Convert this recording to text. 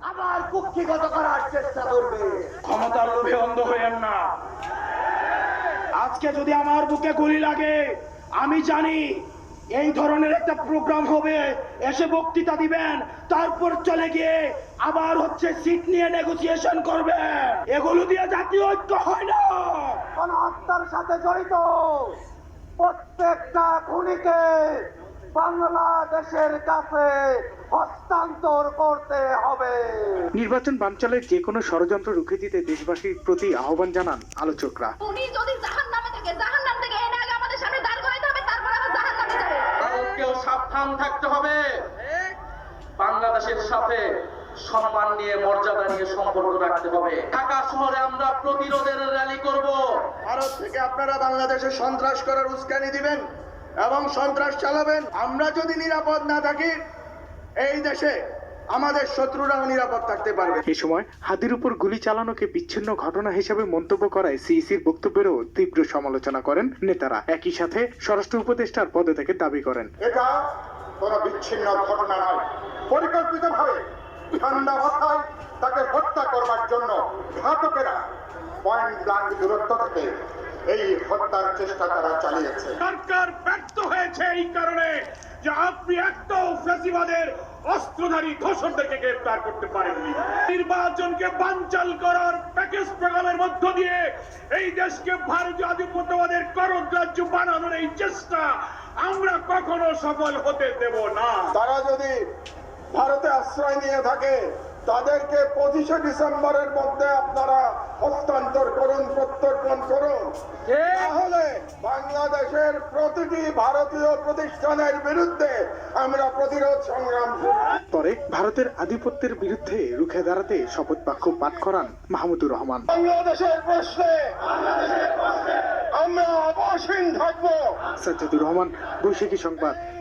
আবার কুক্ষিগত করার চেষ্টা করবে। ক্ষমতার লোভে অন্ধ হইয়েন না। আজকে যদি আমার বুকে গুলি লাগে, আমি জানি এই ধরনের একটা প্রোগ্রাম হবে, এসে বক্তৃতা দিবেন, তারপর চলে গিয়ে আবার হচ্ছে সিট নিয়ে নেগোসিয়েশন করবেন। এগুলো দিয়ে জাতীয় ঐক্য হয় না। গণহত্যার সাথে জড়িত প্রত্যেকটা খুনিকে বাংলাদেশের কাছে হস্তান্তর করতে হবে। নির্বাচন বানচালের যে কোনো ষড়যন্ত্র রুখে দিতে দেশবাসীর প্রতি আহ্বান জানান আলোচকরা। উনি যদি জাহান্নামে থাকে, জাহান্নাম থেকে এনে আগে আমাদের সামনে দাঁড় করাইতে হবে, তারপর আমরা জাহান্নামে যাবো। ভারতকেও সাবধান থাকতে হবে। বাংলাদেশের সাথে সম্মান নিয়ে, মর্যাদা নিয়ে সম্পর্ক রাখতে হবে। ঢাকা শহরে আমরা প্রতিরোধের র্যালি করব। ভারত থেকে আপনারা বাংলাদেশে সন্ত্রাস করার উস্কানি দিবেন এবং সন্ত্রাস চালাবেন। আমরা যদি নিরাপদ না থাকি, এই দেশে আমাদের শত্রুরাও নিরাপদ থাকতে পারবে। এ সময় হাদির উপর গুলি চালানোকে বিচ্ছিন্ন ঘটনা হিসেবে মন্তব্য করায় সিইসির বক্তব্যেরও তীব্র সমালোচনা করেন নেতারা। একই সাথে স্বরাষ্ট্র উপদেষ্টার পদত্যাগের দাবি করেন। এটা কোনো বিচ্ছিন্ন ঘটনা নয়, পরিকল্পিতভাবে ঠান্ডা মাথায় তাকে হত্যা করবার জন্য ঘাতকেরা পয়েন্ট ব্ল্যাঙ্ক দূরত্ব থেকে এই হত্যার চেষ্টা তারা চালিয়েছে। সরকার ব্যর্থ হয়েছে এই কারণে যে আপনি একটাও ফ্যাসিবাদের অস্ত্রধারী ধর্ষকদেরকে গ্রেফতার করতে পারেননি। নির্বাচনকে বানচাল করার প্যাকেজ প্রোগ্রামের মধ্য দিয়ে এই দেশকে ভারতীয় আধিপত্যবাদের করগ্রাহ্য বানানোর এই চেষ্টা আমরা কখনো সফল হতে দেব না। তারা যদি ভারতে আশ্রয় নিয়ে থাকে, তাদেরকে 25শে ডিসেম্বরের মধ্যে আপনারা হস্তান্তর করুন, প্রত্যর্পণ করুন। তাহলে বাংলাদেশের প্রতিটি ভারতীয় প্রতিষ্ঠানের বিরুদ্ধে আমরা প্রতিরোধ সংগ্রাম করব। পরে ভারতের আধিপত্যের বিরুদ্ধে রুখে দাঁড়াতে শপথ বাক্য পাঠ করান মাহমুদুর রহমান। বাংলাদেশের প্রশ্নে আমরা অবসীম থাকবো। সাজ্জাদুর রহমান, বৈশাখী সংবাদ।